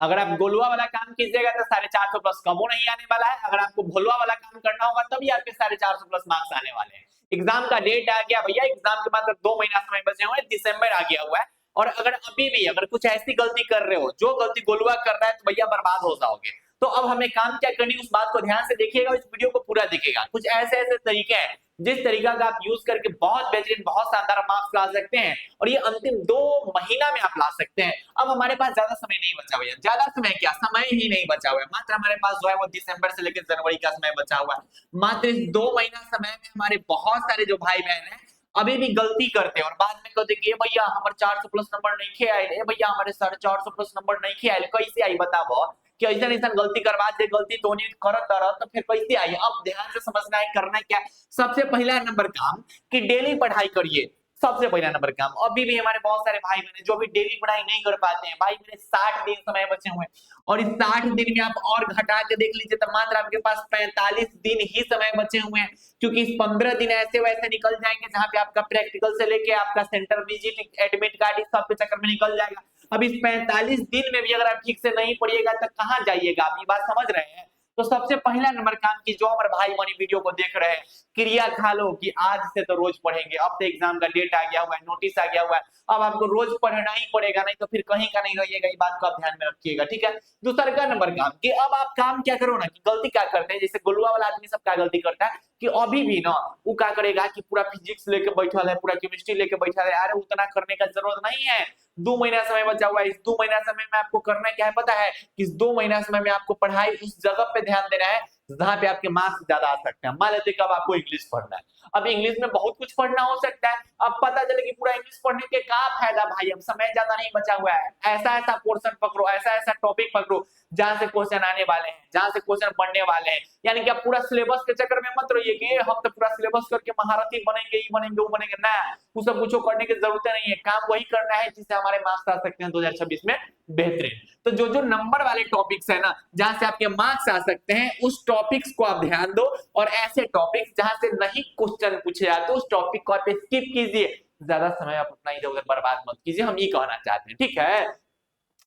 अगर आप गोलुआ वाला काम कीजिएगा तो 450 प्लस कबो नहीं आने वाला है। अगर आपको भोलुआ वाला काम करना होगा तभी आपके 450 प्लस मार्क्स आने वाले हैं। एग्जाम का डेट आ गया भैया, एग्जाम के मात्र 2 महीना समय बचे हुए हैं, दिसंबर आ गया हुआ है। और अगर अभी भी अगर कुछ ऐसी गलती कर रहे हो, जो गलती गोलुआ कर रहा है, तो भैया बर्बाद हो जाओगे। तो अब हमें काम क्या करनी है, उस बात को ध्यान से देखिएगा, इस वीडियो को पूरा देखिएगा। कुछ ऐसे ऐसे तरीके हैं जिस तरीका का आप यूज करके बहुत बेहतरीन, बहुत शानदार मार्क्स ला सकते हैं, और ये अंतिम 2 महीना में आप ला सकते हैं। अब हमारे पास ज्यादा समय नहीं बचा हुआ है, ज्यादा समय क्या, समय ही नहीं बचा हुआ है। मात्र हमारे पास जो है वो दिसंबर से लेकर जनवरी का समय बचा हुआ है। मात्र इस 2 महीना समय में हमारे बहुत सारे जो भाई बहन हैं अभी भी गलती करते हैं, और बाद में कहते कि भैया हमारे 400 प्लस नंबर नहीं खे आए, भैया हमारे 450 प्लस नंबर नहीं खे आए, कैसे आई बताओ कि ऐसा ऐसा गलती करवा दे, गलती तो नहीं करत रह तो फिर कैसे आई। अब ध्यान से समझना है, करना क्या। सबसे पहला नंबर काम कि डेली पढ़ाई करिए। सबसे पहला नंबर काम, अभी भी हमारे बहुत सारे भाई बहन जो भी डेली पढ़ाई नहीं कर पाते हैं, भाई मेरे 60 दिन समय बचे हुए हैं, और इस 60 दिन में आप और घटा के देख लीजिए तो मात्र आपके पास 45 दिन ही समय बचे हुए हैं। क्योंकि इस 15 दिन ऐसे वैसे निकल जाएंगे जहां पे आपका प्रैक्टिकल से लेके आपका सेंटर विजिट, एडमिट कार्ड, इस सब के चक्कर में निकल जाएगा। अब इस 45 दिन में भी अगर आप ठीक से नहीं पढ़िएगा तो कहाँ जाइएगा, आप ये बात समझ रहे हैं। तो सबसे पहला नंबर काम की जो हमारे भाई बहनी वीडियो को देख रहे हैं, क्रिया खा लो कि आज से तो रोज पढ़ेंगे। अब तो एग्जाम का डेट आ गया हुआ है, नोटिस आ गया हुआ है, अब आपको रोज पढ़ना ही पड़ेगा, नहीं तो फिर कहीं का नहीं रहिएगा। ये बात को आप ध्यान में रखिएगा, ठीक है। दूसरा का नंबर काम कि अब आप काम क्या करो ना, कि गलती क्या करते हैं, जैसे गोलुआ वाला आदमी सब क्या गलती करता है कि अभी भी ना वो क्या करेगा कि पूरा फिजिक्स लेके बैठा है, पूरा केमिस्ट्री लेके बैठा है। अरे उतना करने का जरूरत नहीं है, 2 महीना समय बचा हुआ है। इस 2 महीना समय में आपको करना क्या है पता है, कि इस 2 महीना समय में आपको पढ़ाई उस जगह पे ध्यान देना है जहां पे आपके मार्क्स ज्यादा आ सकते हैं। मान लेते कब आपको इंग्लिश पढ़ना है, अब इंग्लिश में बहुत कुछ पढ़ना हो सकता है। अब पता चले कि पूरा इंग्लिश पढ़ने के क्या फायदा भाई, अब समय ज्यादा नहीं बचा हुआ है। ऐसा ऐसा पोर्शन पकड़ो, ऐसा ऐसा टॉपिक पकड़ो जहां से क्वेश्चन आने वाले हैं, जहां से क्वेश्चन बनने वाले हैं। यानी कि आप पूरा सिलेबस के चक्कर में मत रहिए कि हम तो पूरा सिलेबस करके महारथी बनेंगे, ये बनेंगे, वो बनेंगे ना। वो सब कुछ करने की जरूरत नहीं है, काम वही करना है जिससे हमारे मार्क्स आ सकते हैं 2026 में बेहतरीन। तो जो जो नंबर वाले टॉपिक्स है ना, जहां से आपके मार्क्स आ सकते हैं, उस टॉपिक्स को आप ध्यान दो, और ऐसे टॉपिक्स जहां से नहीं क्वेश्चन पूछे जाते उस टॉपिक को आप स्किप कीजिए। ज्यादा समय आप अपना इधर उधर बर्बाद मत कीजिए, हम ये कहना चाहते हैं, ठीक है।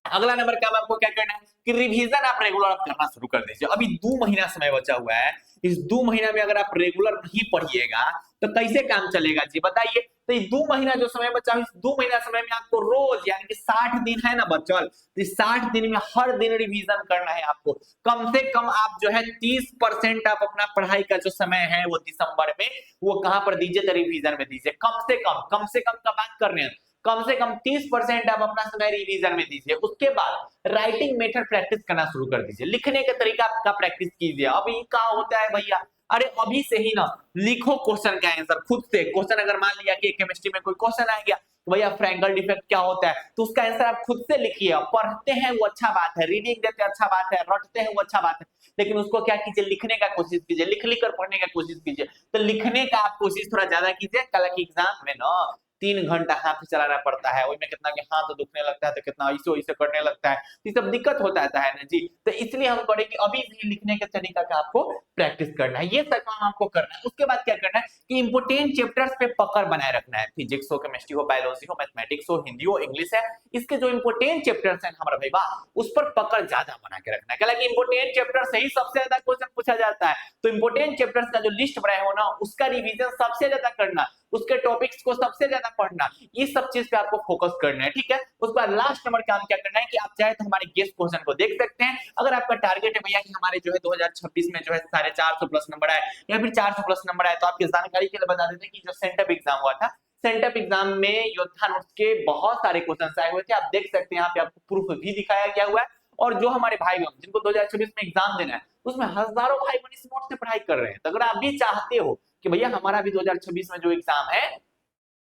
अगला नंबर काम आपको क्या करना है कि रिवीजन आप रेगुलर करना शुरू कर दीजिए। अभी 2 महीना समय बचा हुआ है, इस 2 महीना में अगर आप रेगुलर नहीं पढ़िएगा तो कैसे काम चलेगा जी बताइए। तो ये 2 महीना जो समय बचा है, इस 2 महीना समय में आपको रोज यानी कि 60 दिन है ना बच्चों, तो 60 दिन में हर दिन रिवीजन करना है आपको। कम से कम आप जो है 30% आप अपना पढ़ाई का जो समय है वो दिसंबर में वो कहां पर दीजिए, तो रिवीजन में दीजिए। कम से कम का बात कर रहे हैं, कम से कम 30% आप अपना समय रिवीजन में दीजिए। उसके बाद राइटिंग मेथड प्रैक्टिस करना शुरू कर दीजिए, लिखने का तरीका आपका प्रैक्टिस कीजिए। अभी क्या होता है भैया, अरे अभी से ही ना लिखो क्वेश्चन का आंसर खुद से। क्वेश्चन अगर मान लिया कि केमिस्ट्री में कोई क्वेश्चन आ गया, तो भैया फ्रैंकल डिफेक्ट क्या होता है, तो उसका आंसर आप खुद से लिखिए। पढ़ते हैं वो अच्छा बात है, रीडिंग देते हैं अच्छा बात है, रटते हैं वो अच्छा बात है, लेकिन उसको क्या कीजिए, लिखने का कोशिश कीजिए, लिख लिख कर पढ़ने का कोशिश कीजिए। तो लिखने का आप कोशिश थोड़ा ज्यादा कीजिए, कल की एग्जाम में ना 3 घंटा हाथ चलाना पड़ता है, उसमें कितना के हाथ दुखने लगता है, तो कितना ऐसे वैसे करने लगता है, ये सब दिक्कत होता है ना जी। तो इसलिए हम करें कि अभी से लिखने के तरीका का आपको प्रैक्टिस करना है, ये सब काम आपको करना है। उसके बाद क्या करना है कि इंपोर्टेंट चैप्टर्स पे पकड़ बनाए रखना है। फिजिक्स हो, केमिस्ट्री हो, बायोलॉजी हो, मैथमेटिक्स हो, हिंदी हो, इंग्लिश है, इसके जो इंपोर्टेंट चैप्टर्स हैं हमारा भाई उस पर पकड़ ज्यादा बना के रखना है। हालांकि इंपोर्टेंट चैप्टर से ही सबसे ज्यादा क्वेश्चन पूछा जाता है, तो इंपोर्टेंट चैप्टर्स का जो लिस्ट बनाए हो ना उसका रिवीजन सबसे ज्यादा करना, उसके टॉपिक्स को सबसे ज्यादा पढ़ना, ये सब चीज पे आपको फोकस करना है, ठीक है। उसके बाद लास्ट नंबर काम क्या करना है कि आप चाहे तो हमारे गेस्ट क्वेश्चन को देख सकते हैं। अगर आपका टारगेट है भैया कि हमारे जो है 2026 में जो है 450 प्लस नंबर आए या फिर 400 प्लस नंबर आए, तो आपकी जानकारी के लिए बता देते हैं कि जो सेंटअप एग्जाम हुआ था, सेंटअप एग्जाम में योद्धा नोट्स के बहुत सारे क्वेश्चन आए हुए थे। आप देख सकते हैं, यहाँ पे आपको प्रूफ भी दिखाया गया हुआ है। और जो हमारे भाई बहन जिनको 2026 में एग्जाम देना है, उसमें हजारों भाई बहन इस नोट से पढ़ाई कर रहे हैं। तो अगर आप भी चाहते हो कि भैया हमारा भी 2026 में जो एग्जाम है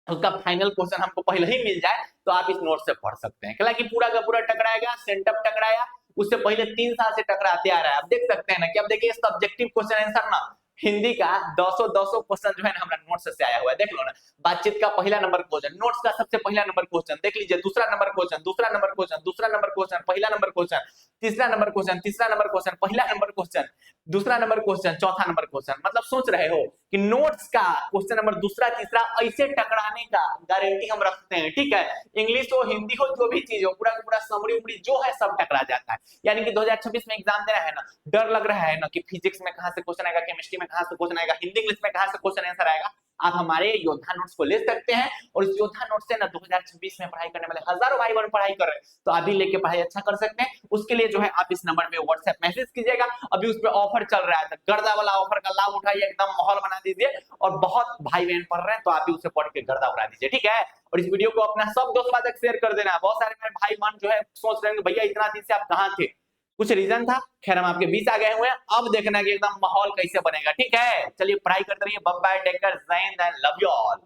उसका फाइनल क्वेश्चन हमको पहले ही मिल जाए, तो आप इस नोट से पढ़ सकते हैं। हालांकि पूरा का पूरा टकराएगा, सेंटअप टकराया, उससे पहले 3 साल से टकराते आ रहा है। आप देख सकते हैं ना कि अब देखिए सब्जेक्टिव क्वेश्चन आंसर ना हिंदी का 200 क्वेश्चन जो है ना हमारा नोट्स से आया हुआ है। देख लो ना, बातचीत का पहला नंबर क्वेश्चन, नोट्स का सबसे पहला नंबर क्वेश्चन देख लीजिए, दूसरा नंबर क्वेश्चन, दूसरा नंबर क्वेश्चन, दूसरा नंबर क्वेश्चन, पहला नंबर क्वेश्चन, तीसरा नंबर क्वेश्चन, तीसरा नंबर क्वेश्चन, पहला नंबर क्वेश्चन, दूसरा नंबर क्वेश्चन, चौथा नंबर क्वेश्चन। मतलब सोच रहे हो कि नोट्स का क्वेश्चन नंबर दूसरा तीसरा ऐसे टकराने का गारंटी हम रखते हैं, ठीक है। इंग्लिश हो हिंदी हो जो भी चीज हो, पूरा का पूरा समरी उमरी जो है सब टकरा जाता है। यानी कि 2026 में एग्जाम दे रहा है ना, डर लग रहा है ना कि फिजिक्स में कहां से क्वेश्चन आएगा, केमिस्ट्री में कहां से क्वेश्चन आएगा, हिंदी इंग्लिश में कहां से क्वेश्चन आंसर आएगा, आप हमारे योद्धा नोट्स को ले सकते हैं। और इस योद्धा नोट्स से ना 2026 में पढ़ाई करने वाले हजारों भाई बहन पढ़ाई कर रहे हैं, तो अभी लेके पढ़ाई अच्छा कर सकते हैं। उसके लिए जो है आप इस नंबर पे व्हाट्सएप मैसेज कीजिएगा, अभी उस पर ऑफर चल रहा है, तो गर्दा वाला ऑफर का लाभ उठाइए, एकदम माहौल बना दीजिए। और बहुत भाई बहन पढ़ रहे हैं तो आप भी उसे पढ़ के गर्दा उड़ा दीजिए, ठीक है। और इस वीडियो को अपना सब दोस्तों तक शेयर कर देना। बहुत सारे मेरे भाई बहन जो है सोच रहे हैं भैया इतना दिन से आप कहां थे, कुछ रीजन था, खैर हम आपके बीच आ गए हुए हैं। अब देखना कि एकदम माहौल कैसे बनेगा, ठीक है। चलिए पढ़ाई करते रहिए, बाय बाय, टेक केयर, जय Hind and love you all.